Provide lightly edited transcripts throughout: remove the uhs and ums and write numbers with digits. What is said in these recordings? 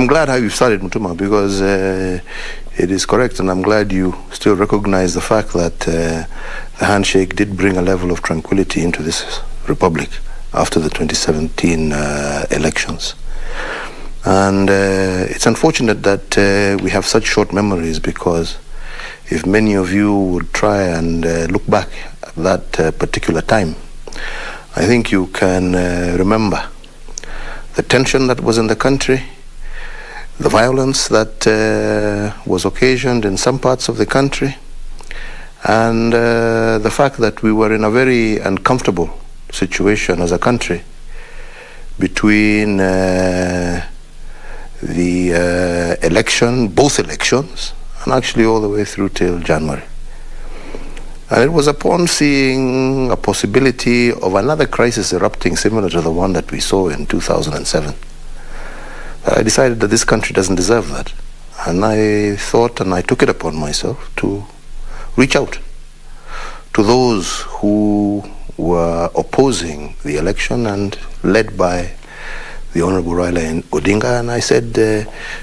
I'm glad how you started, Mutuma, because it is correct, and I'm glad you still recognize the fact that the handshake did bring a level of tranquility into this republic after the 2017 elections. And it's unfortunate that we have such short memories, because if many of you would try and look back at that particular time, I think you can remember the tension that was in the country, the violence that was occasioned in some parts of the country, and the fact that we were in a very uncomfortable situation as a country between the election, both elections, and actually all the way through till January. And it was upon seeing a possibility of another crisis erupting similar to the one that we saw in 2007 that I decided that this country doesn't deserve that. And I thought, and I took it upon myself to reach out to those who were opposing the election and led by the Honorable Raila Odinga, and I said,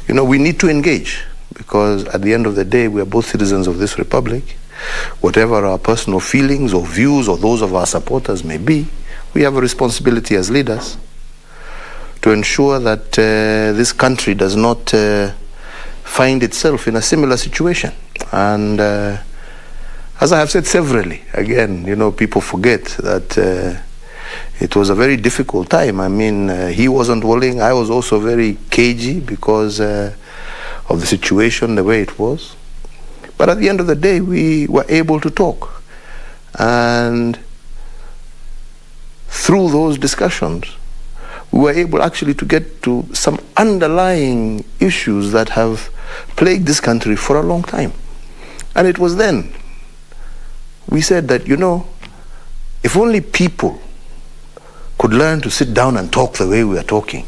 we need to engage, because at the end of the day, we are both citizens of this republic. Whatever our personal feelings or views or those of our supporters may be, we have a responsibility as leaders to ensure that this country does not find itself in a similar situation. And as I have said severally, again, people forget that it was a very difficult time. I mean, he wasn't willing. I was also very cagey because of the situation, the way it was. But at the end of the day, we were able to talk. And through those discussions, we were able actually to get to some underlying issues that have plagued this country for a long time. And it was then we said that, if only people could learn to sit down and talk the way we are talking,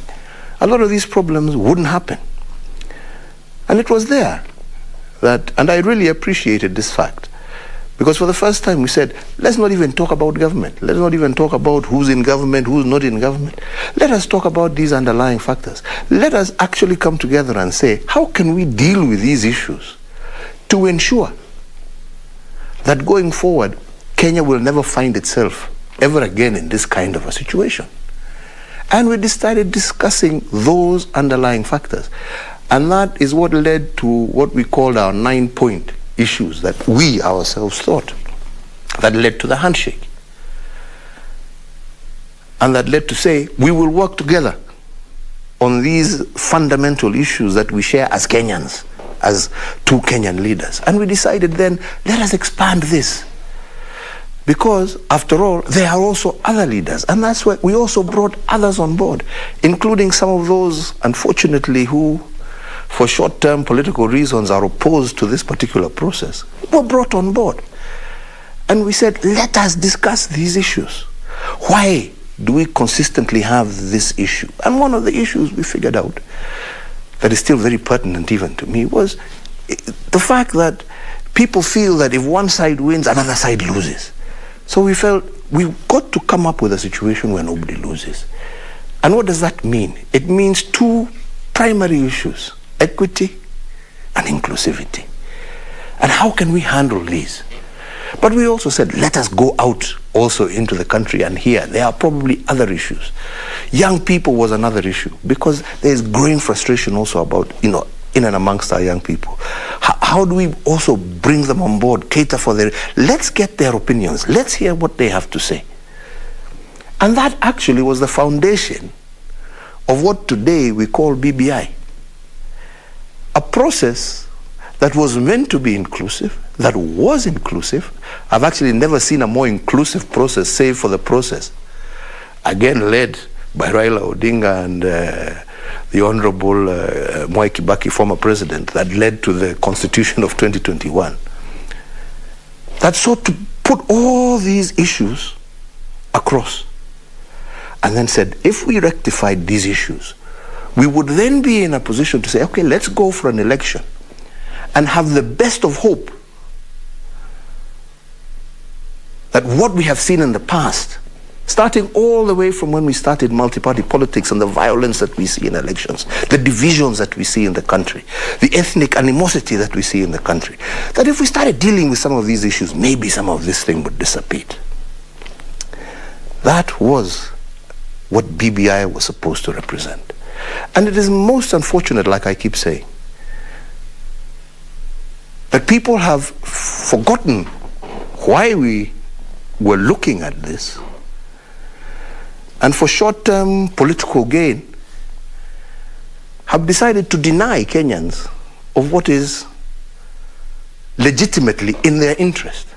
a lot of these problems wouldn't happen. And it was there that, and I really appreciated this fact, because for the first time we said, let's not even talk about government. Let's not even talk about who's in government, who's not in government. Let us talk about these underlying factors. Let us actually come together and say, how can we deal with these issues to ensure that going forward, Kenya will never find itself ever again in this kind of a situation. And we started discussing those underlying factors. And that is what led to what we called our 9-point issues that we ourselves thought that led to the handshake. And that led to say, we will work together on these fundamental issues that we share as Kenyans, as two Kenyan leaders. And we decided then, let us expand this. Because, after all, there are also other leaders. And that's why we also brought others on board, including some of those, unfortunately, who, for short-term political reasons, are opposed to this particular process, were brought on board. And we said, let us discuss these issues. Why do we consistently have this issue? And one of the issues we figured out that is still very pertinent even to me was the fact that people feel that if one side wins, another side loses. So we felt we've got to come up with a situation where nobody loses. And what does that mean? It means two primary issues: equity and inclusivity. And how can we handle these? But we also said, let us go out also into the country and hear. There are probably other issues. Young people was another issue, because there's growing frustration also about, in and amongst our young people. How do we also bring them on board, cater for their... Let's get their opinions. Let's hear what they have to say. And that actually was the foundation of what today we call BBI. A process that was meant to be inclusive, that was inclusive. I've actually never seen a more inclusive process, save for the process, again led by Raila Odinga and the Honorable Mwai Kibaki, former president, that led to the Constitution of 2021. That sought to put all these issues across and then said, if we rectified these issues, we would then be in a position to say, okay, let's go for an election and have the best of hope that what we have seen in the past starting all the way from when we started multi-party politics and the violence that we see in elections, the divisions that we see in the country, the ethnic animosity that we see in the country, that if we started dealing with some of these issues, maybe some of this thing would dissipate. That was what BBI was supposed to represent. And it is most unfortunate, like I keep saying, that people have forgotten why we were looking at this, and for short-term political gain, have decided to deny Kenyans of what is legitimately in their interest.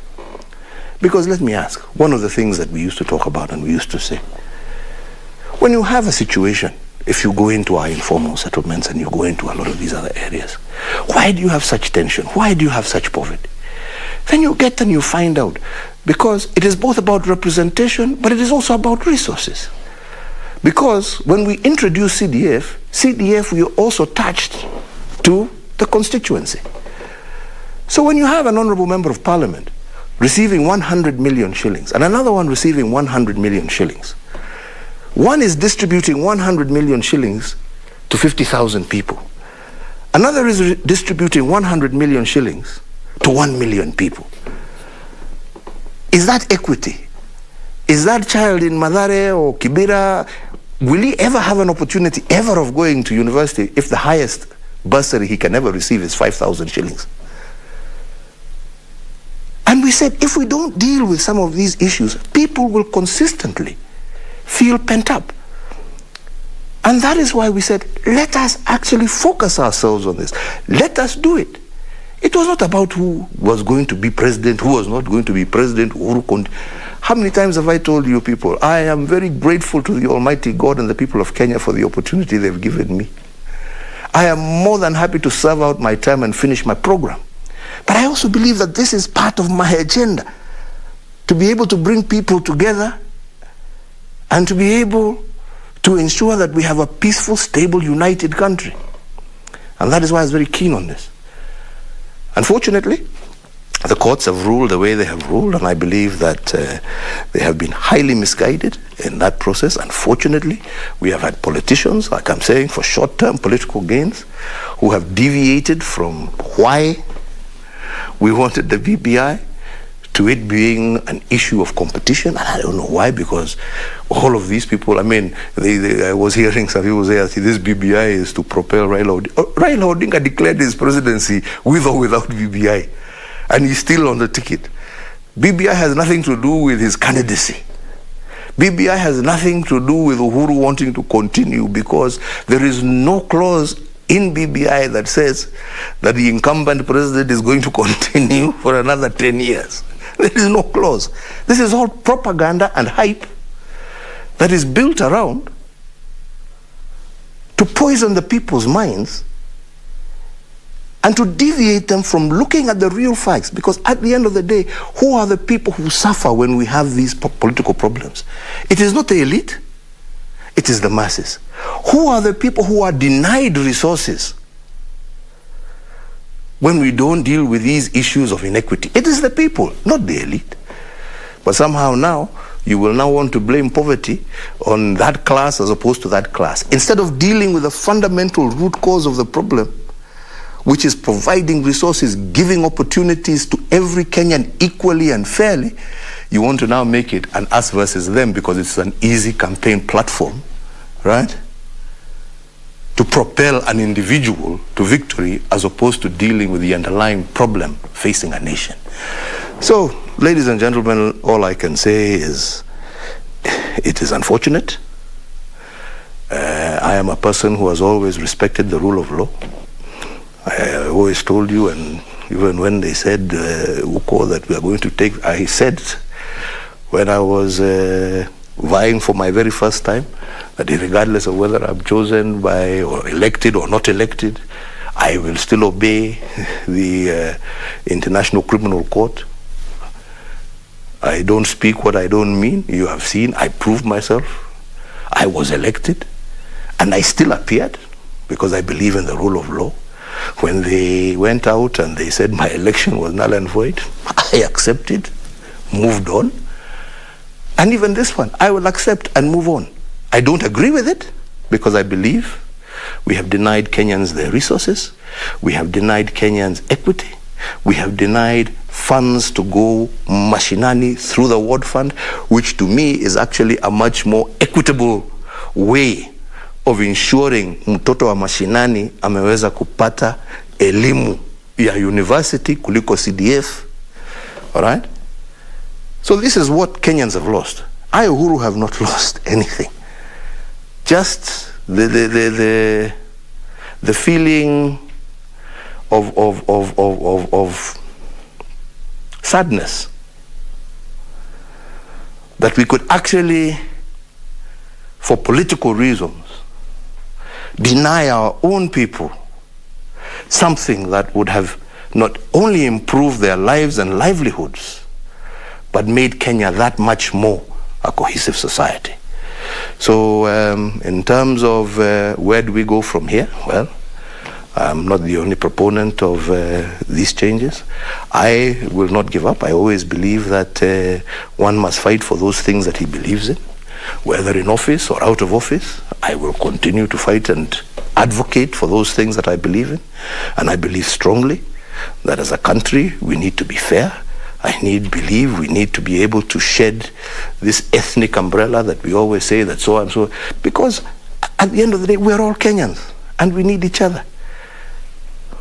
Because let me ask, one of the things that we used to talk about and we used to say, when you have a situation, if you go into our informal settlements and you go into a lot of these other areas, why do you have such tension? Why do you have such poverty? Then you get and you find out, because it is both about representation, but it is also about resources. Because when we introduced CDF, we also touched to the constituency. So when you have an honorable member of parliament receiving 100 million shillings and another one receiving 100 million shillings, one is distributing 100 million shillings to 50,000 people. Another is distributing 100 million shillings to 1 million people. Is that equity? Is that child in Mathare or Kibera, will he ever have an opportunity ever of going to university if the highest bursary he can ever receive is 5,000 shillings? And we said, if we don't deal with some of these issues, people will consistently feel pent up. And that is why we said, let us actually focus ourselves on this. Let us do it. It was not about who was going to be president, who was not going to be president, Uhuru. How many times have I told you people, I am very grateful to the Almighty God and the people of Kenya for the opportunity they've given me. I am more than happy to serve out my term and finish my program. But I also believe that this is part of my agenda, to be able to bring people together and to be able to ensure that we have a peaceful, stable, united country. And that is why I was very keen on this. Unfortunately, the courts have ruled the way they have ruled, and I believe that they have been highly misguided in that process. Unfortunately, we have had politicians, like I'm saying, for short-term political gains, who have deviated from why we wanted the BBI to it being an issue of competition. And I don't know why, because all of these people, I mean, I was hearing some people say, this BBI is to propel Raila Odinga. Raila Odinga declared his presidency with or without BBI, and he's still on the ticket. BBI has nothing to do with his candidacy. BBI has nothing to do with Uhuru wanting to continue, because there is no clause in BBI that says that the incumbent president is going to continue for another 10 years. There is no clause. This is all propaganda and hype that is built around to poison the people's minds and to deviate them from looking at the real facts. Because at the end of the day, who are the people who suffer when we have these political problems? It is not the elite, it is the masses. Who are the people who are denied resources when we don't deal with these issues of inequity? It is the people, not the elite. But somehow now, you will now want to blame poverty on that class as opposed to that class. Instead of dealing with the fundamental root cause of the problem, which is providing resources, giving opportunities to every Kenyan equally and fairly, you want to now make it an us versus them because it's an easy campaign platform, right? To propel an individual to victory as opposed to dealing with the underlying problem facing a nation. So, ladies and gentlemen, all I can say is it is unfortunate. I am a person who has always respected the rule of law. I always told you, and even when they said, Uko, that we are going to take, I said when I was vying for my very first time, that regardless of whether I'm chosen by or elected or not elected, I will still obey the International Criminal Court. I don't speak what I don't mean. You have seen, I proved myself. I was elected, and I still appeared because I believe in the rule of law. When they went out and they said my election was null and void, I accepted, moved on. And even this one, I will accept and move on. I don't agree with it because I believe we have denied Kenyans their resources. We have denied Kenyans equity. We have denied funds to go mashinani through the ward fund, which to me is actually a much more equitable way of ensuring mtoto wa mashinani ameweza kupata elimu ya university kuliko CDF. All right? So this is what Kenyans have lost. I, Uhuru, have not lost anything. Just the feeling of sadness that we could actually, for political reasons, deny our own people something that would have not only improved their lives and livelihoods, but made Kenya that much more a cohesive society. So in terms of where do we go from here? Well, I'm not the only proponent of these changes. I will not give up. I always believe that one must fight for those things that he believes in, whether in office or out of office. I will continue to fight and advocate for those things that I believe in. And I believe strongly that as a country, we need to be fair. Believe we need to be able to shed this ethnic umbrella that we always say that so and so, because at the end of the day, we're all Kenyans and we need each other.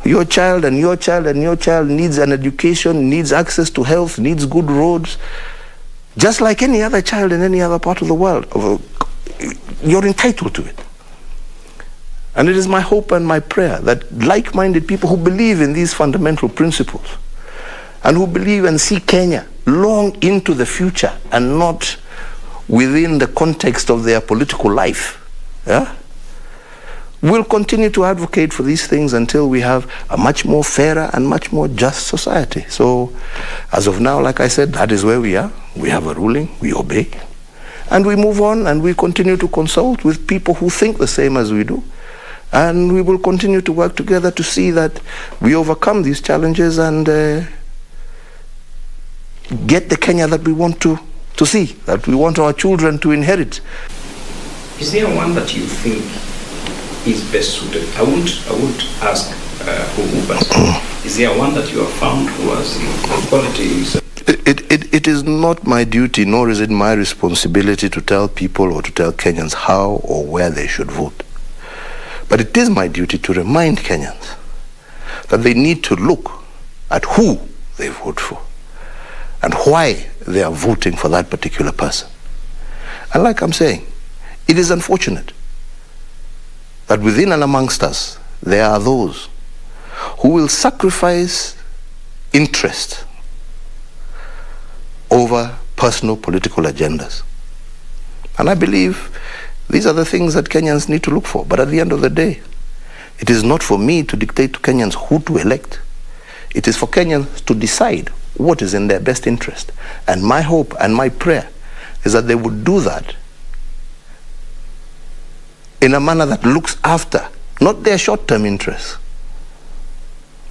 Your child and your child and your child needs an education, needs access to health, needs good roads, just like any other child in any other part of the world. You're entitled to it. And it is my hope and my prayer that like-minded people who believe in these fundamental principles and who believe and see Kenya long into the future and not within the context of their political life, will continue to advocate for these things until we have a much more fairer and much more just society. So as of now, like I said, that is where we are. We have a ruling, we obey, and we move on and we continue to consult with people who think the same as we do. And we will continue to work together to see that we overcome these challenges and get the Kenya that we want to see, that we want our children to inherit. Is there one that you think is best suited? I won't ask who, but is there one that you have found who has qualities? It is not my duty, nor is it my responsibility to tell people or to tell Kenyans how or where they should vote. But it is my duty to remind Kenyans that they need to look at who they vote for and why they are voting for that particular person. And like I'm saying, it is unfortunate that within and amongst us, there are those who will sacrifice interest over personal political agendas. And I believe these are the things that Kenyans need to look for. But at the end of the day, it is not for me to dictate to Kenyans who to elect. It is for Kenyans to decide what is in their best interest. And my hope and my prayer is that they would do that in a manner that looks after not their short-term interests,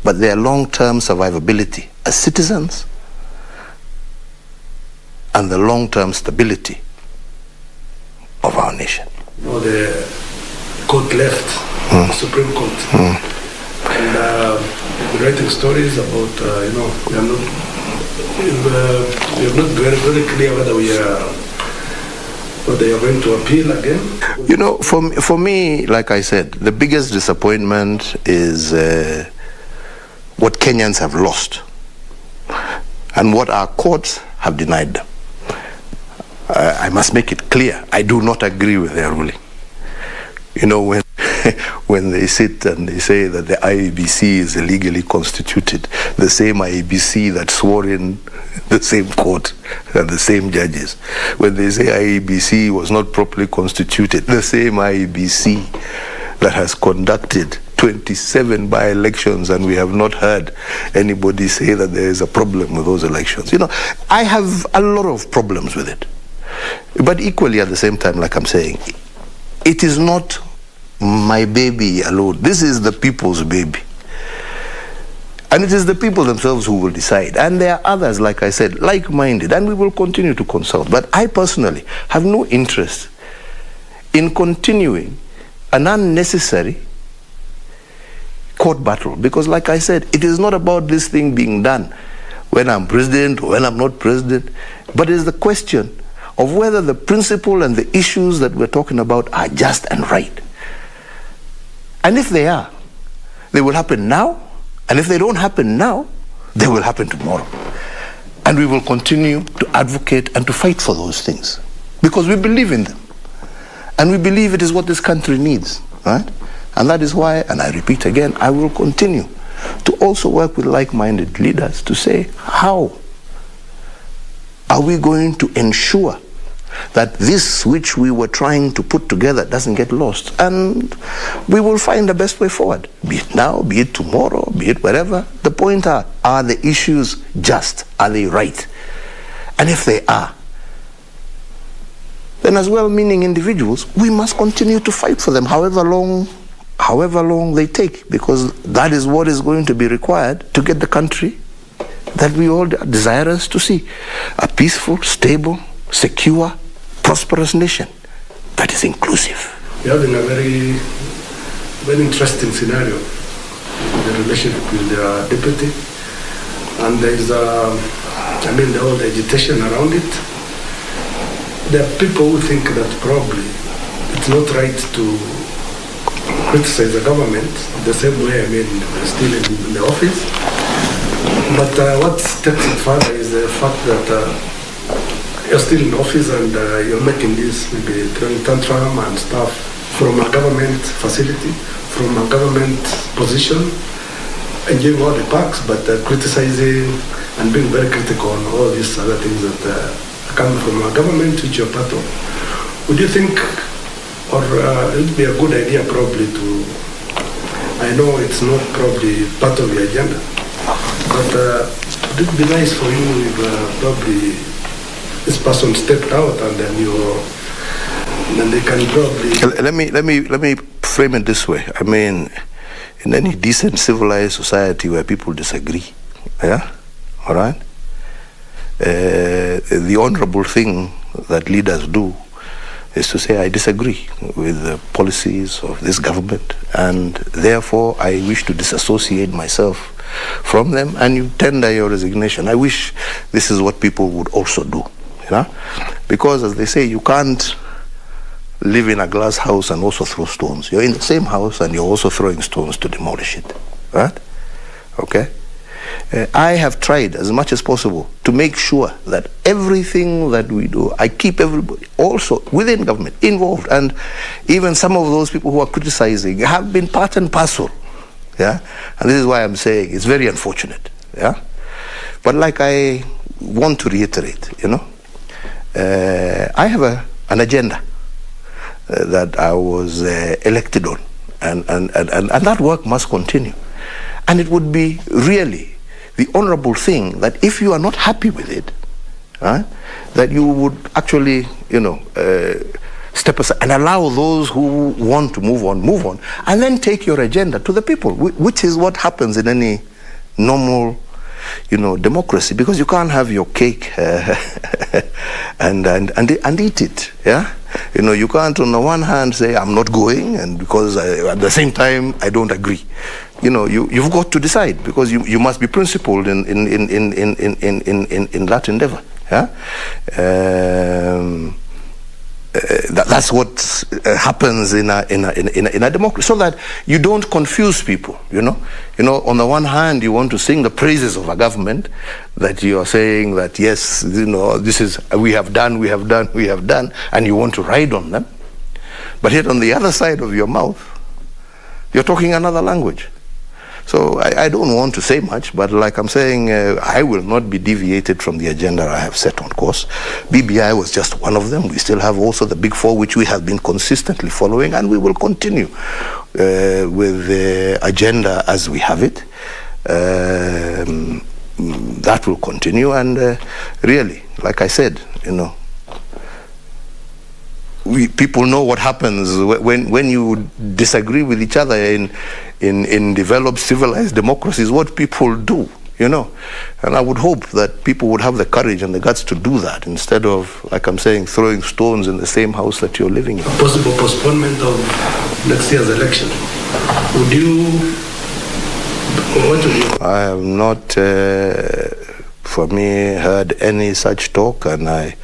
but their long-term survivability as citizens and the long-term stability of our nation. You know, the court left, the Supreme Court, and they've been writing stories about, we are not very clear whether they are going to appeal again. You know, for me, like I said, the biggest disappointment is what Kenyans have lost and what our courts have denied them. I must make it clear, I do not agree with their ruling. You know, when they sit and they say that the IEBC is illegally constituted, the same IEBC that swore in the same court and the same judges. When they say IEBC was not properly constituted, the same IEBC that has conducted 27 by-elections, and we have not heard anybody say that there is a problem with those elections. You know, I have a lot of problems with it. But equally at the same time, like I'm saying, it is not my baby alone. This is the people's baby. And it is the people themselves who will decide. And there are others, like I said, like-minded, and we will continue to consult. But I personally have no interest in continuing an unnecessary court battle. Because like I said, it is not about this thing being done when I'm president or when I'm not president, but it is the question of whether the principle and the issues that we're talking about are just and right. And if they are, they will happen now. And if they don't happen now, they will happen tomorrow. And we will continue to advocate and to fight for those things because we believe in them. And we believe it is what this country needs, right? And that is why, and I repeat again, I will continue to also work with like-minded leaders to say, how are we going to ensure that this which we were trying to put together doesn't get lost? And we will find the best way forward, be it now, be it tomorrow, be it wherever. The point are the issues just? Are they right? And if they are, then as well-meaning individuals, we must continue to fight for them, however long they take, because that is what is going to be required to get the country that we all are desirous to see. A peaceful, stable, secure, prosperous nation that is inclusive. We are in a very, very interesting scenario, the relationship with the deputy, and there is all the agitation around it. There are people who think that probably it's not right to criticize the government the same way, they're still in the office. But what takes it further is the fact that you're still in office and you're making this, maybe throwing tantrum and stuff from a government facility, from a government position, enjoying all the perks, but criticizing and being very critical on all these other things that are coming from a government which you're part of. Would you think, or it would be a good idea probably to, I know it's not probably part of the agenda, but it would be nice for you if probably this person stepped out and then they can probably... Let me frame it this way. In any decent, civilized society where people disagree, yeah, all right, the honorable thing that leaders do is to say, I disagree with the policies of this government, and therefore I wish to disassociate myself from them, and you tender your resignation. I wish this is what people would also do, you know, because as they say, you can't live in a glass house and also throw stones. You're in the same house and you're also throwing stones to demolish it, right? Okay? I have tried as much as possible to make sure that everything that we do, I keep everybody also within government involved, and even some of those people who are criticizing have been part and parcel, yeah? And this is why I'm saying it's very unfortunate, yeah? But like I want to reiterate, you know, I have an agenda that I was elected on, and that work must continue. And it would be really the honorable thing that if you are not happy with it, that you would actually, you know, step aside and allow those who want to move on, and then take your agenda to the people, which is what happens in any normal, you know, democracy, because you can't have your cake and eat it, yeah? You know, you can't on the one hand say, I'm not going, and because at the same time, I don't agree. You know, you've got to decide, because you must be principled in that endeavor, yeah? That's what happens in a democracy, so that you don't confuse people, you know. You know, on the one hand, you want to sing the praises of a government, that you are saying that, yes, you know, this is, we have done, and you want to ride on them. But yet on the other side of your mouth, you're talking another language. So I don't want to say much, but like I'm saying, I will not be deviated from the agenda I have set on course. BBI was just one of them. We still have also the big four, which we have been consistently following, and we will continue with the agenda as we have it. That will continue, and really, like I said, you know, people know what happens when you disagree with each other in developed civilized democracies, what people do, you know. And I would hope that people would have the courage and the guts to do that instead of, like I'm saying, throwing stones in the same house that you're living in. A possible postponement of next year's election. What would you? I have not, for me, heard any such talk, and I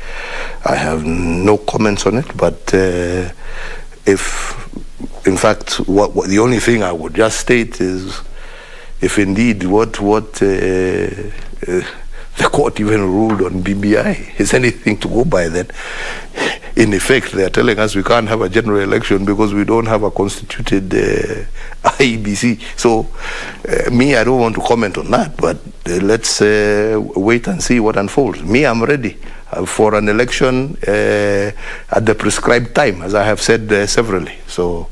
have no comments on it. But if, in fact, what the only thing I would just state is, if indeed what the court even ruled on BBI is anything to go by, then in effect they are telling us we can't have a general election because we don't have a constituted IEBC. So me, I don't want to comment on that, but let's wait and see what unfolds. Me, I'm ready for an election at the prescribed time, as I have said severally. So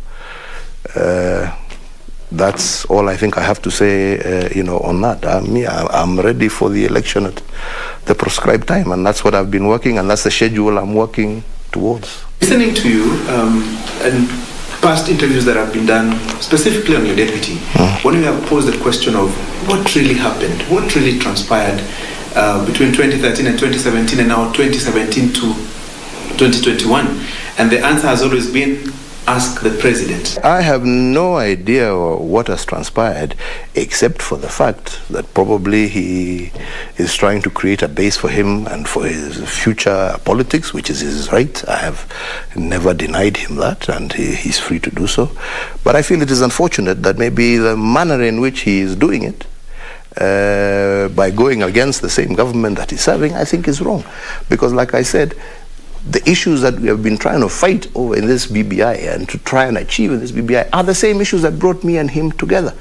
that's all I think I have to say, on that. I'm ready for the election at the prescribed time, and that's what I've been working, and that's the schedule I'm working towards. Listening to you and past interviews that have been done, specifically on your deputy, when you have posed the question of what really happened, what really transpired between 2013 and 2017, and now 2017 to 2021, and the answer has always been, ask the president. I have no idea what has transpired, except for the fact that probably he is trying to create a base for him and for his future politics, which is his right. I have never denied him that, and he's free to do so. But I feel it is unfortunate that maybe the manner in which he is doing it, by going against the same government that he's serving, I think is wrong. Because like I said, the issues that we have been trying to fight over in this BBI and to try and achieve in this BBI are the same issues that brought me and him together,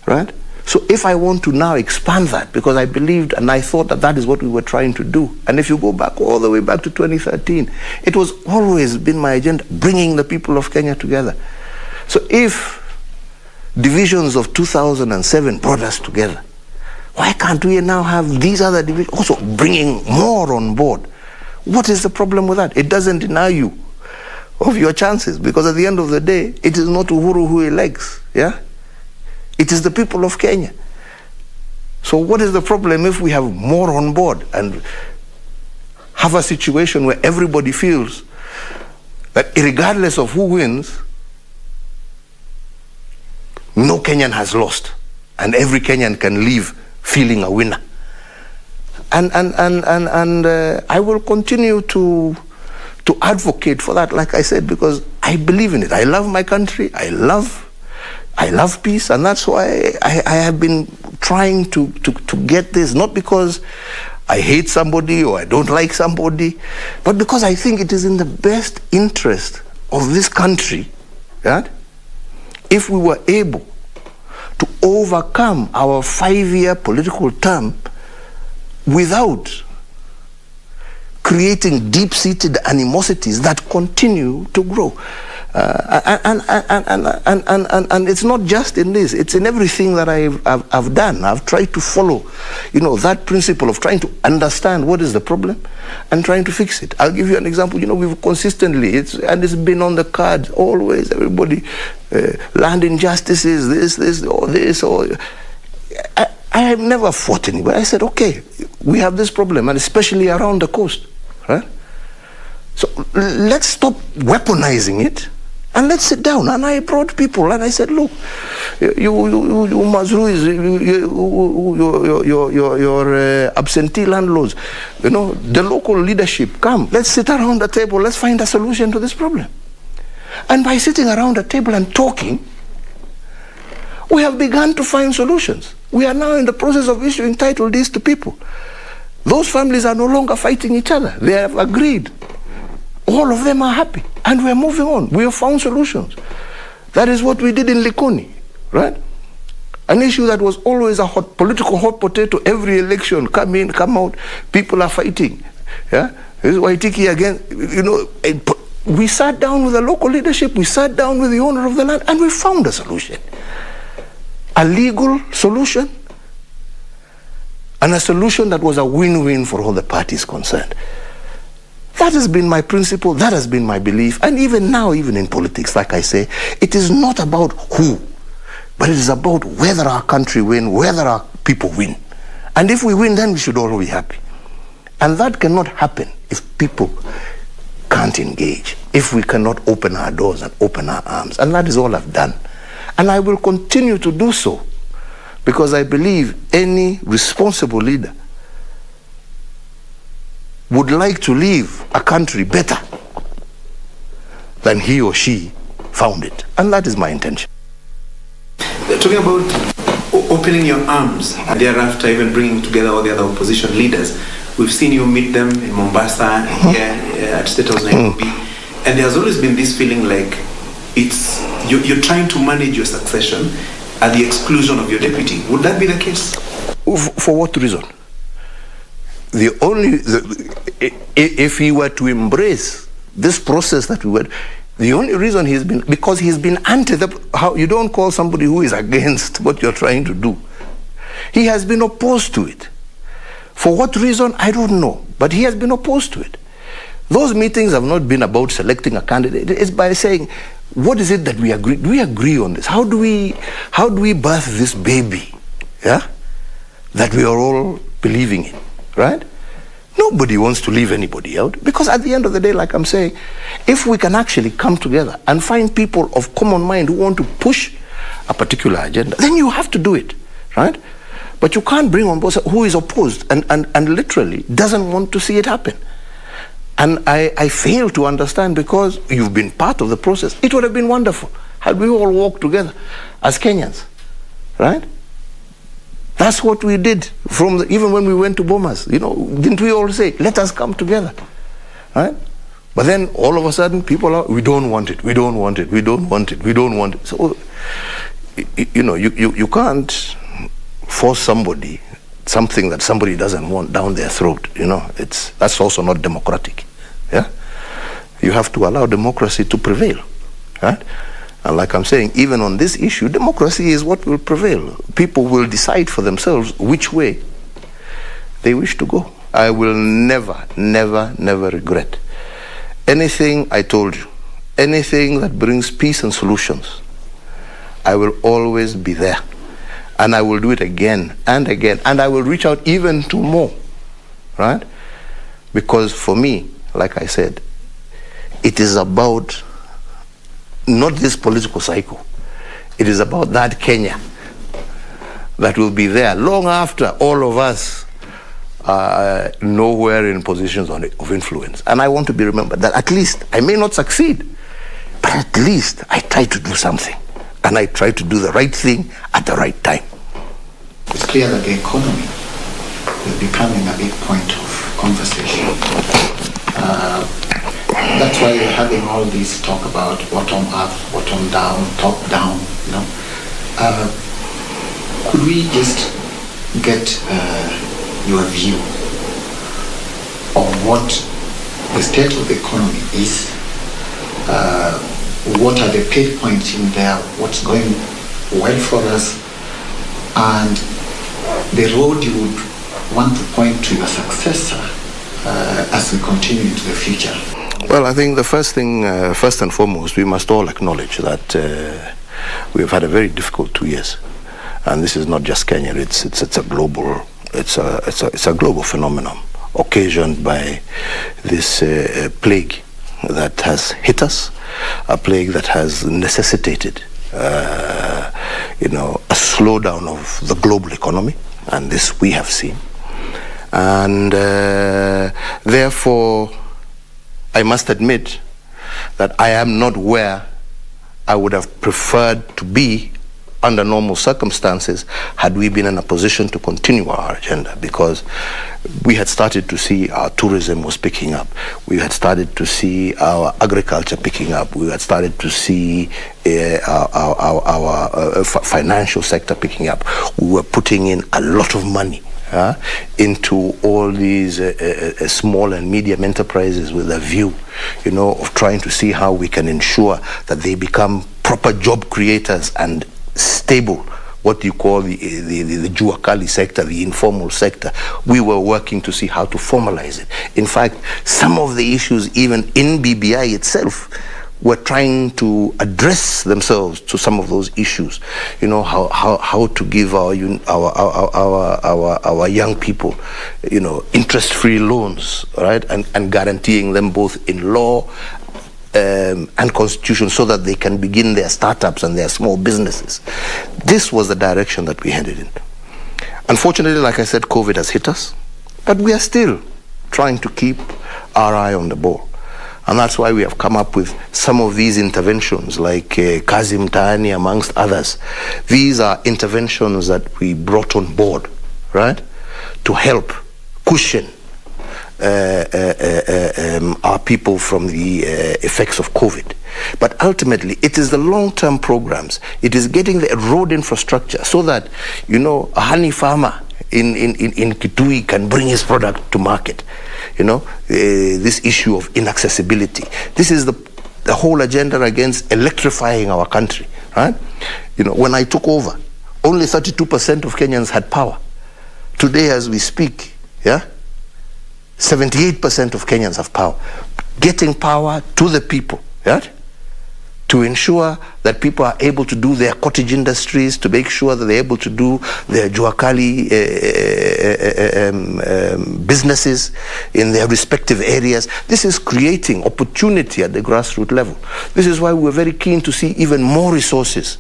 right? So if I want to now expand that, because I believed and I thought that that is what we were trying to do, and if you go back all the way back to 2013, it was always been my agenda, bringing the people of Kenya together. So if divisions of 2007 brought us together, why can't we now have these other divisions also bringing more on board? What is the problem with that? It doesn't deny you of your chances, because at the end of the day, it is not Uhuru who elects, yeah? It is the people of Kenya. So what is the problem if we have more on board and have a situation where everybody feels that regardless of who wins, no Kenyan has lost, and every Kenyan can leave feeling a winner? And I will continue to advocate for that, like I said, because I believe in it. I love my country. I love peace, and that's why I have been trying to get this, not because I hate somebody or I don't like somebody, but because I think it is in the best interest of this country, right, if we were able to overcome our 5-year political term without creating deep-seated animosities that continue to grow. And it's not just in this, it's in everything that I've done. I've tried to follow, that principle of trying to understand what is the problem and trying to fix it. I'll give you an example. We've consistently, it's been on the cards always, everybody, land injustices, this, I have never fought anybody. I said, okay, we have this problem, and especially around the coast, right? So let's stop weaponizing it, and let's sit down. And I brought people, and I said, look, you Mazrou is your absentee landlords, the local leadership, come, let's sit around the table, let's find a solution to this problem. And by sitting around the table and talking, we have begun to find solutions. We are now in the process of issuing title deeds to people. Those families are no longer fighting each other. They have agreed. All of them are happy. And we are moving on. We have found solutions. That is what we did in Likoni, right? An issue that was always a political hot potato. Every election, come in, come out, people are fighting. Yeah? This is Waitiki again. We sat down with the local leadership, we sat down with the owner of the land, and we found a solution. A legal solution, and a solution that was a win-win for all the parties concerned. That has been my principle, that has been my belief. And even now, even in politics, like I say, it is not about who, but it is about whether our country win, whether our people win. And if we win, then we should all be happy. And that cannot happen if people can't engage, if we cannot open our doors and open our arms. And that is all I've done. And I will continue to do so, because I believe any responsible leader would like to leave a country better than he or she found it. And that is my intention. Talking about opening your arms and thereafter even bringing together all the other opposition leaders, we've seen you meet them in Mombasa and here at State House Nairobi, and there's always been this feeling like you're trying to manage your succession at the exclusion of your deputy. Would that be the case? For what reason? If he were to embrace this process that we were, the only reason because he's been how you don't call somebody who is against what you're trying to do. He has been opposed to it. For what reason, I don't know, but he has been opposed to it. Those meetings have not been about selecting a candidate. It's by saying, what is it that we agree? Do we agree on this? How do we birth this baby? Yeah, that we are all believing in, right? Nobody wants to leave anybody out, because at the end of the day, like I'm saying, if we can actually come together and find people of common mind who want to push a particular agenda, then you have to do it, right? But you can't bring on board who is opposed and literally doesn't want to see it happen. And I fail to understand, because you've been part of the process. It would have been wonderful had we all walked together as Kenyans, right? That's what we did even when we went to Bomas. You know, didn't we all say, let us come together, right? But then all of a sudden people are, we don't want it, we don't want it, we don't want it, we don't want it. So, you know, you can't force something that somebody doesn't want down their throat. You know, that's also not democratic. Yeah, you have to allow democracy to prevail, right? And like I'm saying, even on this issue, democracy is what will prevail. People will decide for themselves which way they wish to go. I will never, never, never regret anything I told you, anything that brings peace and solutions. I will always be there. And I will do it again and again. And I will reach out even to more, right? Because for me, like I said, it is about not this political cycle. It is about that Kenya that will be there long after all of us are nowhere in positions of influence. And I want to be remembered that at least, I may not succeed, but at least I try to do something. And I try to do the right thing at the right time. It's clear that the economy is becoming a big point of conversation. That's why you're having all this talk about bottom up, bottom down, top down, you know. Could we just get your view on what the state of the economy is? What are the pain points in there? What's going well for us? And the road you would want to point to your successor as we continue into the future? Well, I think the first and foremost, we must all acknowledge that we've had a very difficult 2 years, and this is not just Kenya. It's a global phenomenon occasioned by this plague that has hit us, a plague that has necessitated, a slowdown of the global economy, and this we have seen, and therefore, I must admit that I am not where I would have preferred to be under normal circumstances had we been in a position to continue our agenda, because we had started to see our tourism was picking up. We had started to see our agriculture picking up. We had started to see our financial sector picking up. We were putting in a lot of money into all these small and medium enterprises with a view, of trying to see how we can ensure that they become proper job creators and stable what you call the Juakali sector, the informal sector. We were working to see how to formalize it. In fact, some of the issues even in BBI itself were trying to address themselves to some of those issues. You know, how to give our young people, you know, interest-free loans, right, and guaranteeing them both in law and constitution so that they can begin their startups and their small businesses. This was the direction that we headed in. Unfortunately, like I said, COVID has hit us, but we are still trying to keep our eye on the ball. And that's why we have come up with some of these interventions like Kazi Mtaani amongst others. These are interventions that we brought on board, right, to help cushion our people from the effects of COVID. But ultimately, it is the long-term programs. It is getting the road infrastructure so that, you know, a honey farmer in Kitui can bring his product to market. You know, this issue of inaccessibility. This is the whole agenda against electrifying our country, right? You know, when I took over, only 32% of Kenyans had power. Today, as we speak, yeah, 78% of Kenyans have power. Getting power to the people, right? To ensure that people are able to do their cottage industries, to make sure that they're able to do their Juakali businesses in their respective areas. This is creating opportunity at the grassroots level. This is why we're very keen to see even more resources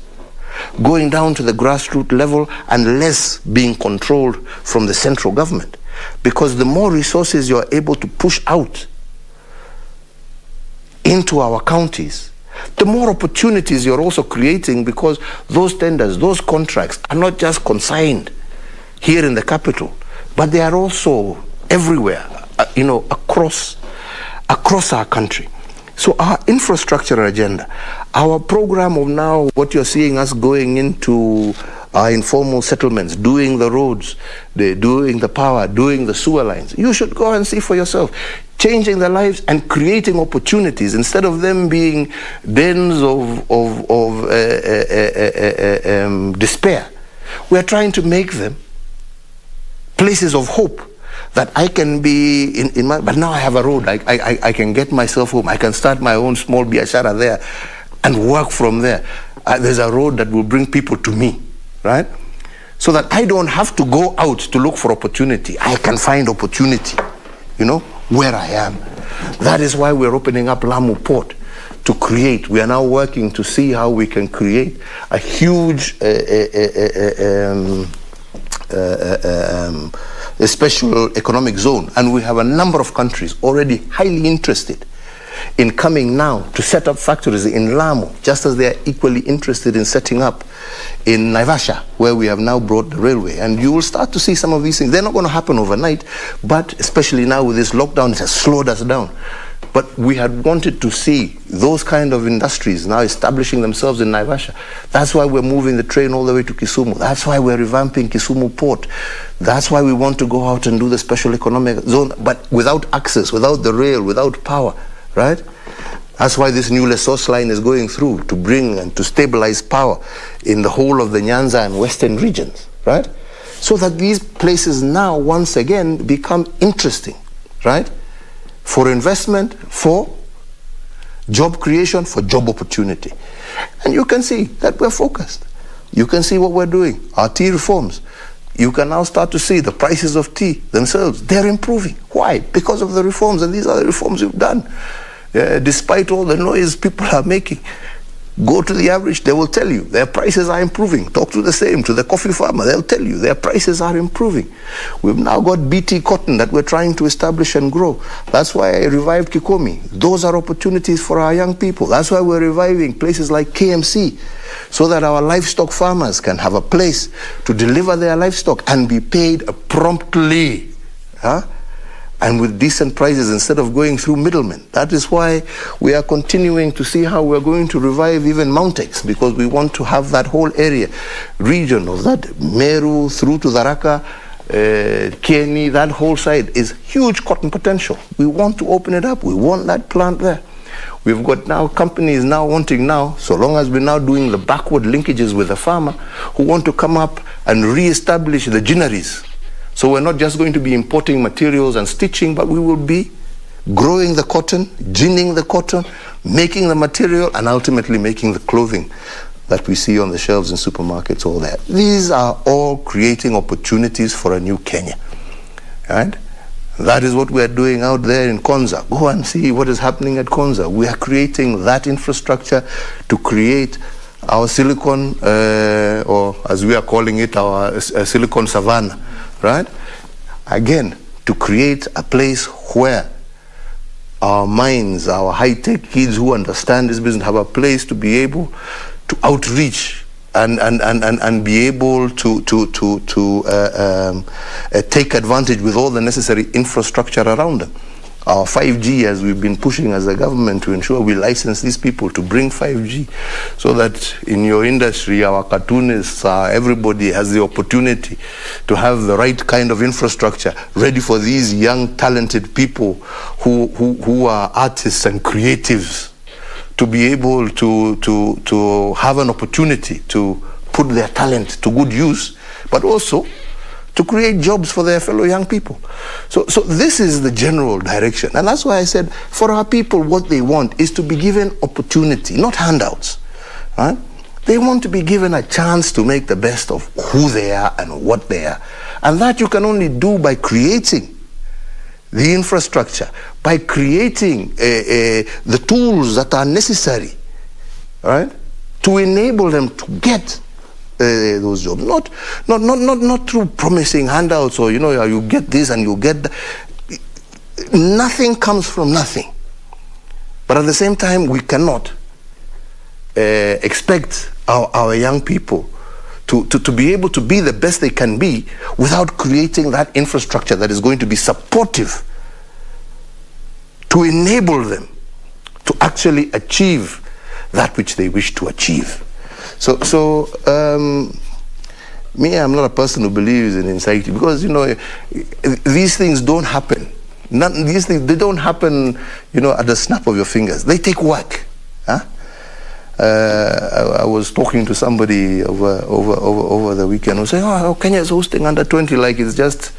going down to the grassroots level and less being controlled from the central government. Because the more resources you're able to push out into our counties, the more opportunities you're also creating, because those tenders, those contracts are not just consigned here in the capital, but they are also everywhere, you know, across our country. So our infrastructure agenda, our program of now, what you're seeing us going into our informal settlements, doing the roads, doing the power, doing the sewer lines, you should go and see for yourself. Changing their lives and creating opportunities instead of them being dens of despair. We are trying to make them places of hope, that I can be in my, but now I have a road, I can get myself home, I can start my own small biashara there and work from there. There's a road that will bring people to me, right? So that I don't have to go out to look for opportunity. I can find opportunity, you know, where I am. That is why we're opening up Lamu Port to create. We are now working to see how we can create a huge a special economic zone. And we have a number of countries already highly interested in coming now to set up factories in Lamu, just as they are equally interested in setting up in Naivasha, where we have now brought the railway. And you will start to see some of these things. They're not going to happen overnight, but especially now with this lockdown, it has slowed us down. But we had wanted to see those kind of industries now establishing themselves in Naivasha. That's why we're moving the train all the way to Kisumu. That's why we're revamping Kisumu Port. That's why we want to go out and do the special economic zone, but without access, without the rail, without power, right? That's why this new resource line is going through to bring and to stabilize power in the whole of the Nyanza and Western regions, right? So that these places now once again become interesting, right? For investment, for job creation, for job opportunity. And you can see that we're focused. You can see what we're doing, our tea reforms. You can now start to see the prices of tea themselves. They're improving. Why? Because of the reforms, and these are the reforms we've done. Despite all the noise people are making. Go to the average, they will tell you their prices are improving. Talk to the coffee farmer, they'll tell you their prices are improving. We've now got BT cotton that we're trying to establish and grow. That's why I revived Kikomi. Those are opportunities for our young people. That's why we're reviving places like KMC, so that our livestock farmers can have a place to deliver their livestock and be paid promptly. And with decent prices instead of going through middlemen. That is why we are continuing to see how we're going to revive even Mountex, because we want to have that whole area, region of that Meru through to Tharaka, Kieni, that whole side is huge cotton potential. We want to open it up. We want that plant there. We've got now companies now wanting now, so long as we're now doing the backward linkages with the farmer, who want to come up and re-establish the ginneries. So we're not just going to be importing materials and stitching, but we will be growing the cotton, ginning the cotton, making the material, and ultimately making the clothing that we see on the shelves in supermarkets, all that. These are all creating opportunities for a new Kenya, right? That is what we are doing out there in Konza. Go and see what is happening at Konza. We are creating that infrastructure to create our silicon, or as we are calling it, our silicon savannah, right? Again, to create a place where our minds, our high-tech kids who understand this business have a place to be able to outreach and be able to take advantage with all the necessary infrastructure around them. Our 5G, as we've been pushing as a government to ensure we license these people to bring 5G, so that in your industry, our cartoonists, everybody has the opportunity to have the right kind of infrastructure ready for these young, talented people who are artists and creatives, to be able to have an opportunity to put their talent to good use, but also to create jobs for their fellow young people. So this is the general direction. And that's why I said, for our people, what they want is to be given opportunity, not handouts, right? They want to be given a chance to make the best of who they are and what they are. And that you can only do by creating the infrastructure, by creating the tools that are necessary, right, to enable them to get those jobs. Not through promising handouts or, you get this and you get that. Nothing comes from nothing. But at the same time, we cannot expect our young people to be able to be the best they can be without creating that infrastructure that is going to be supportive to enable them to actually achieve that which they wish to achieve. So me, I'm not a person who believes in anxiety, because these things don't happen. These things, they don't happen, at the snap of your fingers. They take work. Huh? I was talking to somebody over the weekend who said, "Oh, Kenya is hosting under 20 like it's just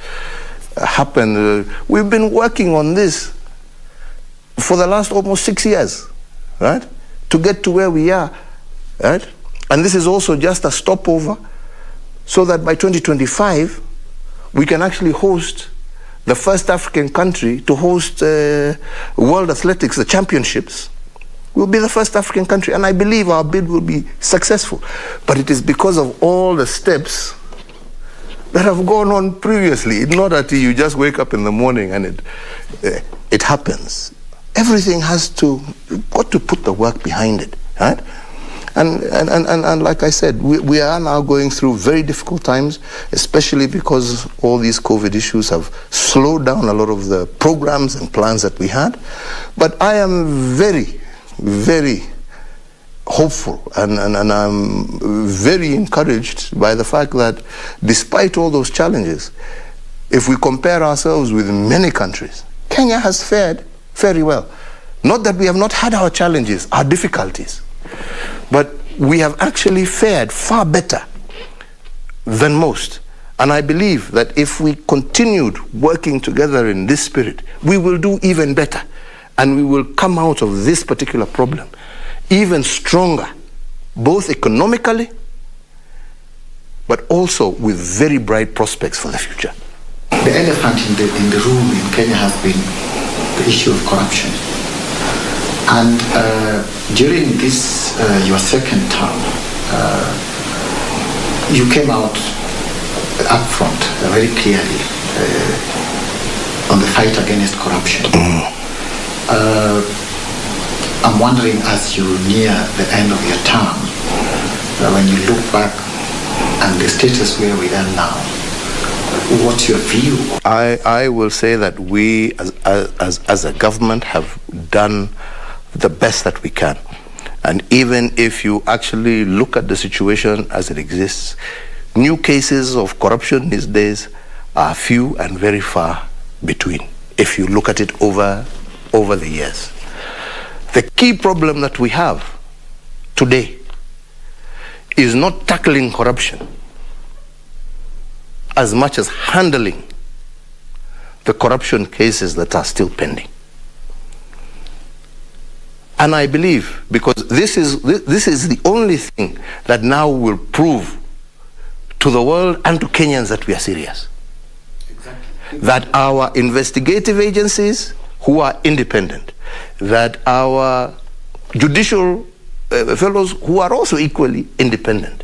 happened." We've been working on this for the last almost 6 years, right, to get to where we are, right? And this is also just a stopover, so that by 2025 we can actually host the first African country to host World Athletics, the championships. We'll be the first African country, and I believe our bid will be successful. But it is because of all the steps that have gone on previously. It's not that you just wake up in the morning and it happens. Everything has to, you've got to put the work behind it, right? And like I said, we are now going through very difficult times, especially because all these COVID issues have slowed down a lot of the programs and plans that we had. But I am very, very hopeful, and I'm very encouraged by the fact that despite all those challenges, if we compare ourselves with many countries, Kenya has fared very well. Not that we have not had our challenges, our difficulties, but we have actually fared far better than most. And I believe that if we continued working together in this spirit, we will do even better. And we will come out of this particular problem even stronger, both economically, but also with very bright prospects for the future. The elephant in the room in Kenya has been the issue of corruption. And during this, your second term, you came out up front very clearly on the fight against corruption. I'm wondering, as you near the end of your term, when you look back and the status where we are now, what's your view? I will say that we as a government have done the best that we can. And even if you actually look at the situation as it exists, new cases of corruption these days are few and very far between, if you look at it over the years. The key problem that we have today is not tackling corruption as much as handling the corruption cases that are still pending. And I believe, because this is the only thing that now will prove to the world and to Kenyans that we are serious. Exactly. That our investigative agencies, who are independent, that our judicial fellows, who are also equally independent,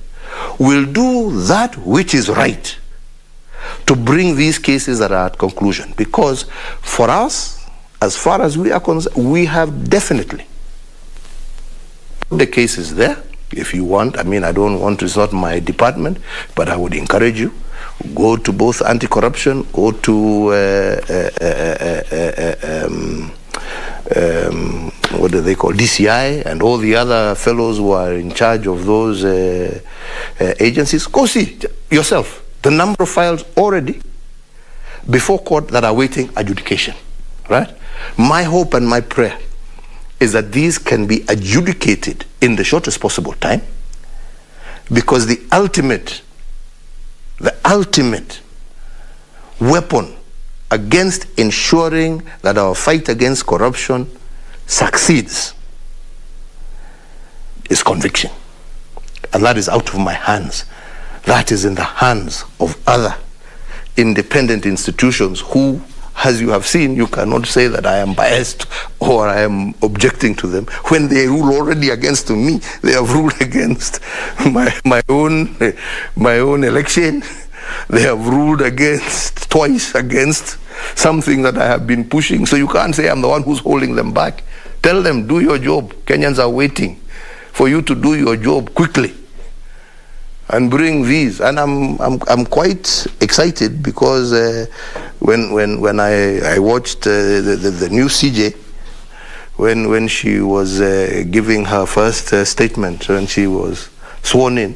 will do that which is right to bring these cases that are at conclusion. Because for us, as far as we are concerned, we have definitely put the cases there. If you want, I mean, I don't want to, it's not my department, but I would encourage you, go to both anti-corruption, go to what do they call, DCI, and all the other fellows who are in charge of those agencies. Go see yourself the number of files already before court that are waiting adjudication, right? My hope and my prayer is that these can be adjudicated in the shortest possible time, because the ultimate weapon against ensuring that our fight against corruption succeeds is conviction. And that is out of my hands. That is in the hands of other independent institutions who, as you have seen, you cannot say that I am biased or I am objecting to them. When they rule already against me, they have ruled against my own election. They have ruled twice against something that I have been pushing. So you can't say I'm the one who's holding them back. Tell them, do your job. Kenyans are waiting for you to do your job quickly and bring these. And I'm quite excited, because when I watched the new CJ, when she was giving her first statement, when she was sworn in,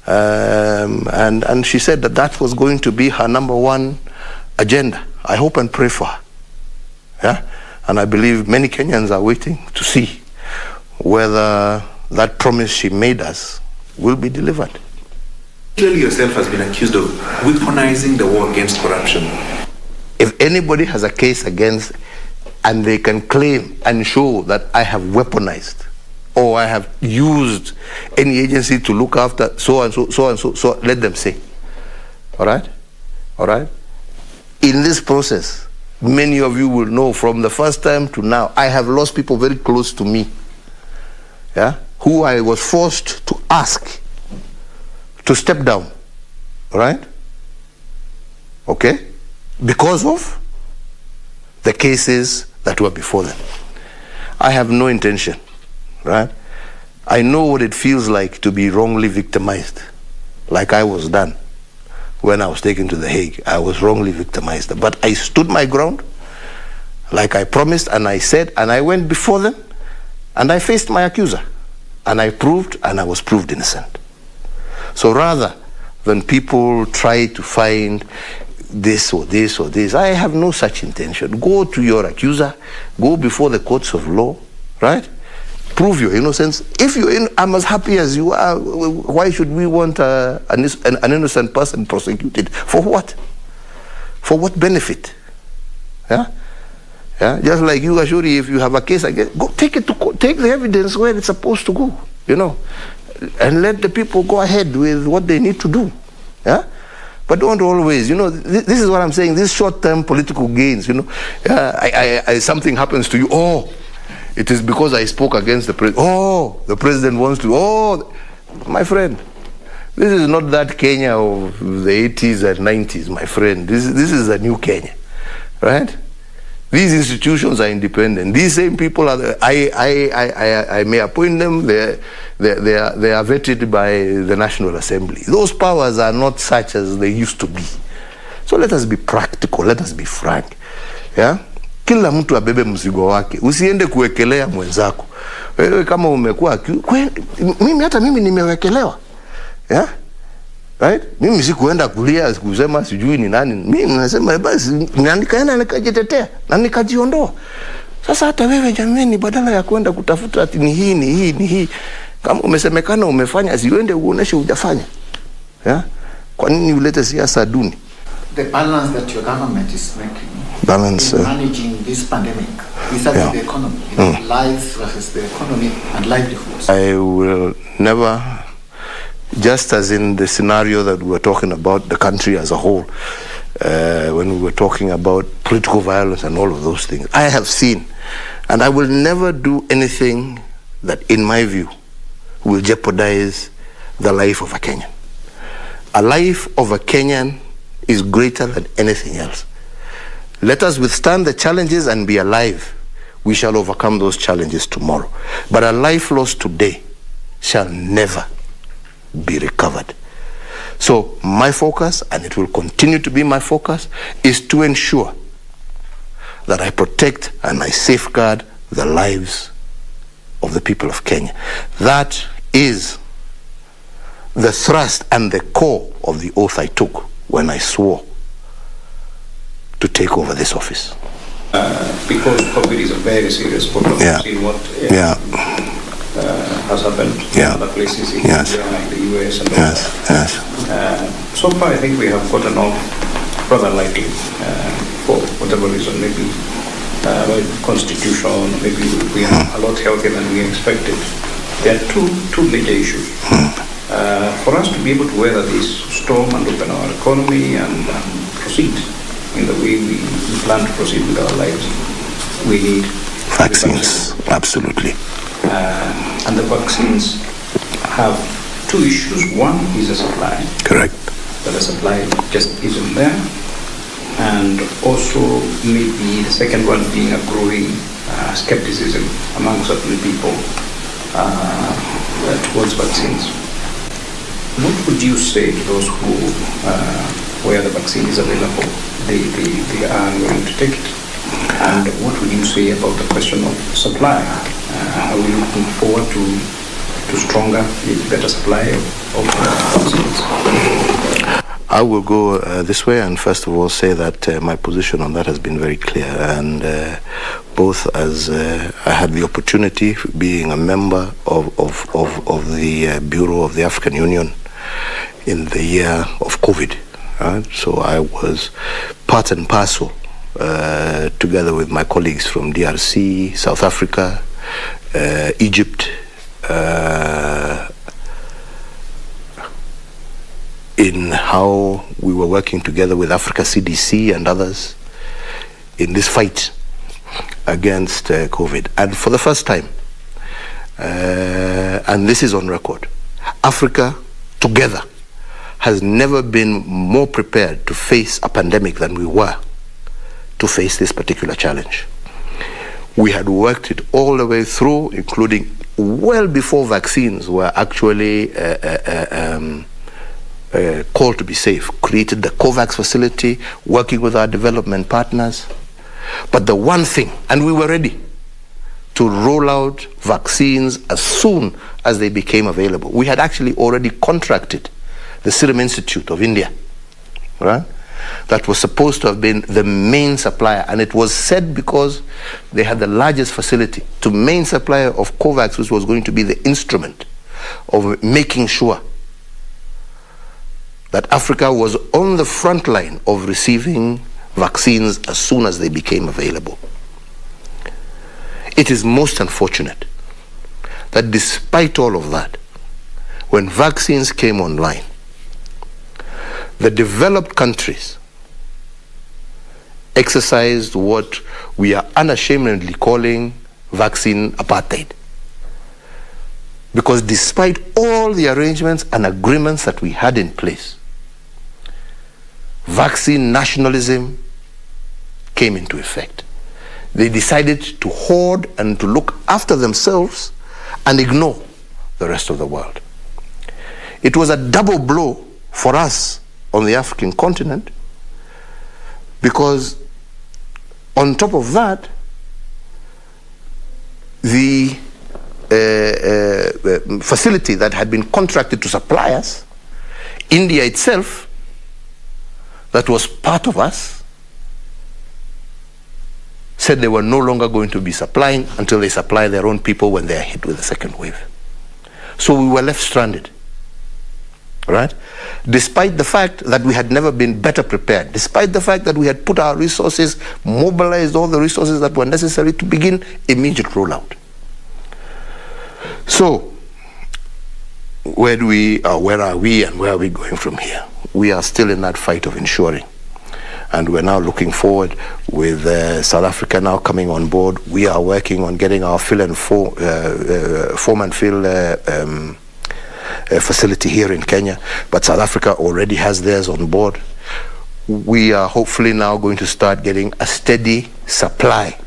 and she said that was going to be her #1 agenda. I hope and pray for her. Yeah? And I believe many Kenyans are waiting to see whether that promise she made us will be delivered. Clearly yourself has been accused of weaponizing the war against corruption. If anybody has a case against, and they can claim and show that I have weaponized or I have used any agency to look after so and so, let them say. All right? All right? In this process, many of you will know from the first time to now, I have lost people very close to me, yeah, who I was forced to ask to step down, right? Okay? Because of the cases that were before them. I have no intention, right? I know what it feels like to be wrongly victimized, like I was done when I was taken to The Hague. I was wrongly victimized. But I stood my ground, like I promised, and I said, and I went before them, and I faced my accuser, and I proved, and I was proved innocent. So rather than people try to find this or this or this, I have no such intention. Go to your accuser, go before the courts of law, right? Prove your innocence. If I'm as happy as you are, why should we want an innocent person prosecuted? For what? For what benefit? Yeah? Yeah? Just like you, Ashuri, if you have a case against, go take it to court, take the evidence where it's supposed to go, you know, and let the people go ahead with what they need to do. Yeah? But don't always, you know, this is what I'm saying, these short-term political gains, you know, something happens to you, oh, it is because I spoke against the president. Oh, the president wants to. Oh, my friend, this is not that Kenya of the 80s and 90s, my friend. This is a new Kenya, right? These institutions are independent. These same people are. I may appoint them. They are vetted by the National Assembly. Those powers are not such as they used to be. So let us be practical. Let us be frank. Yeah. Kila mtu abebe mzigo wake. Usiende kuwekelea mwenzako. Wewe kama umekuwa mimi hata mimi nimewekelewa. Yeah? Right? Mimi sikuenda kulia kusema sijui ni nani. Mimi nasema basi nikaenda nikajitetea na nikajiondoa. Sasa hata wewe jameni, badala ya kwenda kutafuta ati ni hii, kama umesemekana umefanya, ziwende uoneshe hujafanya. Yeah? Kwa nini ulete siasa duni? The balance that your government is making in managing this pandemic is about the economy, lives versus the economy and livelihoods. I will never, just as in the scenario that we were talking about, the country as a whole, when we were talking about political violence and all of those things, I have seen, and I will never do anything that, in my view, will jeopardize the life of a Kenyan. A life of a Kenyan is greater than anything else. Let us withstand the challenges and be alive. We shall overcome those challenges tomorrow. But a life lost today shall never be recovered. So my focus, and it will continue to be my focus, is to ensure that I protect and I safeguard the lives of the people of Kenya. That is the thrust and the core of the oath I took when I swore to take over this office. Because COVID is a very serious problem. Yeah. See what has happened in other places in India and the US and all that. So far I think we have gotten off rather lightly for whatever reason, maybe constitution, maybe we are a lot healthier than we expected. There are two major issues. For us to be able to weather this storm and open our economy and proceed in the way we plan to proceed with our lives, we need vaccines. Absolutely. And the vaccines have two issues. One is the supply. Correct. But the supply just isn't there. And also maybe the second one being a growing skepticism among certain people towards vaccines. What would you say to those who, where the vaccine is available, they are willing to take it? And what would you say about the question of supply? Are we looking forward to stronger, better supply of vaccines? I will go this way, and first of all say that my position on that has been very clear, and both as I had the opportunity, being a member of the Bureau of the African Union in the year of COVID, right? So I was part and parcel, together with my colleagues from DRC, South Africa, Egypt, in how we were working together with Africa CDC and others in this fight against COVID. And for the first time, and this is on record, Africa together has never been more prepared to face a pandemic than we were to face this particular challenge. We had worked it all the way through, including well before vaccines were actually called to be safe, created the COVAX facility, working with our development partners. But the one thing, and we were ready to roll out vaccines as soon as they became available. We had actually already contracted the Serum Institute of India, right? That was supposed to have been the main supplier, and it was said because they had the largest facility to main supplier of COVAX, which was going to be the instrument of making sure that Africa was on the front line of receiving vaccines as soon as they became available. It is most unfortunate that despite all of that, when vaccines came online, the developed countries exercised what we are unashamedly calling vaccine apartheid. Because despite all the arrangements and agreements that we had in place, vaccine nationalism came into effect. They decided to hoard and to look after themselves and ignore the rest of the world. It was a double blow for us on the African continent, because on top of that, the facility that had been contracted to supply us, India itself, that was part of us, said they were no longer going to be supplying until they supply their own people when they are hit with the second wave. So we were left stranded, right? Despite the fact that we had never been better prepared, despite the fact that we had put our resources, mobilized all the resources that were necessary to begin immediate rollout. So, where are we and where are we going from here? We are still in that fight of ensuring. And we're now looking forward with South Africa now coming on board. We are working on getting our form and fill facility here in Kenya. But South Africa already has theirs on board. We are hopefully now going to start getting a steady supply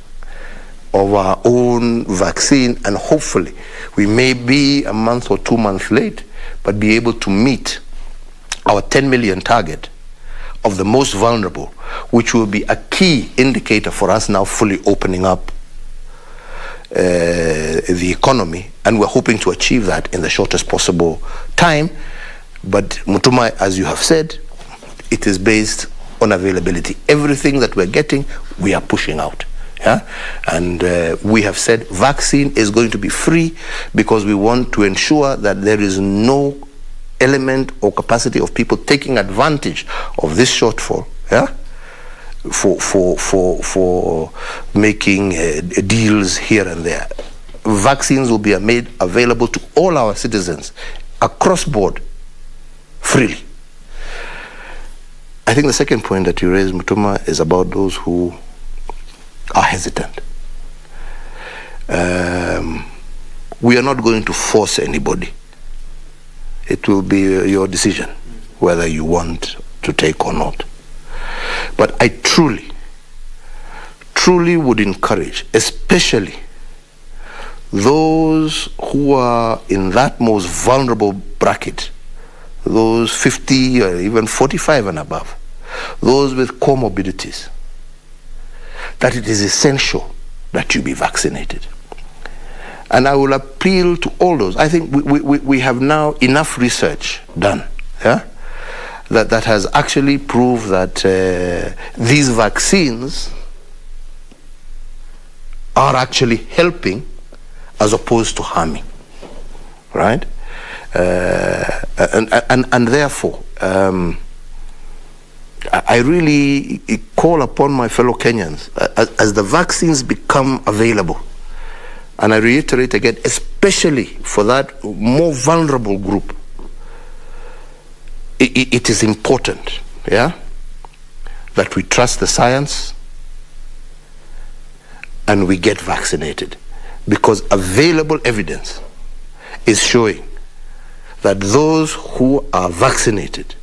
of our own vaccine, and hopefully we may be a month or 2 months late, but be able to meet our 10 million target of the most vulnerable, which will be a key indicator for us now fully opening up the economy, and we're hoping to achieve that in the shortest possible time. But Mutuma, as you have said, it is based on availability. Everything that we're getting, we are pushing out. Yeah? And we have said vaccine is going to be free because we want to ensure that there is no element or capacity of people taking advantage of this shortfall, yeah, for making deals here and there. Vaccines will be made available to all our citizens across board freely. I think the second point that you raised, Mutuma, is about those who are hesitant. We are not going to force anybody. It will be your decision whether you want to take or not. But I truly would encourage, especially those who are in that most vulnerable bracket, those 50 or even 45 and above, those with comorbidities, that it is essential that you be vaccinated. And I will appeal to all those. I think we have now enough research done, yeah, that has actually proved that these vaccines are actually helping as opposed to harming, right? And therefore, I really call upon my fellow Kenyans, as the vaccines become available, and I reiterate again, especially for that more vulnerable group, it is important, yeah, that we trust the science and we get vaccinated, because available evidence is showing that those who are vaccinated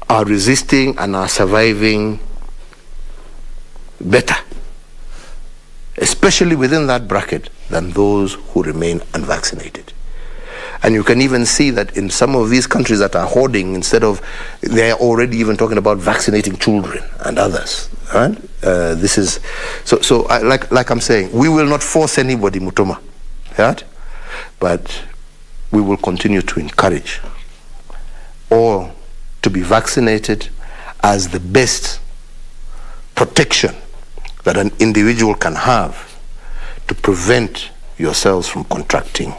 are resisting and are surviving better, especially within that bracket, than those who remain unvaccinated. And you can even see that in some of these countries that are hoarding, instead of, they're already even talking about vaccinating children and others. Right? This is, like I'm saying, we will not force anybody, Mutuma, right? But we will continue to encourage all to be vaccinated as the best protection that an individual can have to prevent yourselves from contracting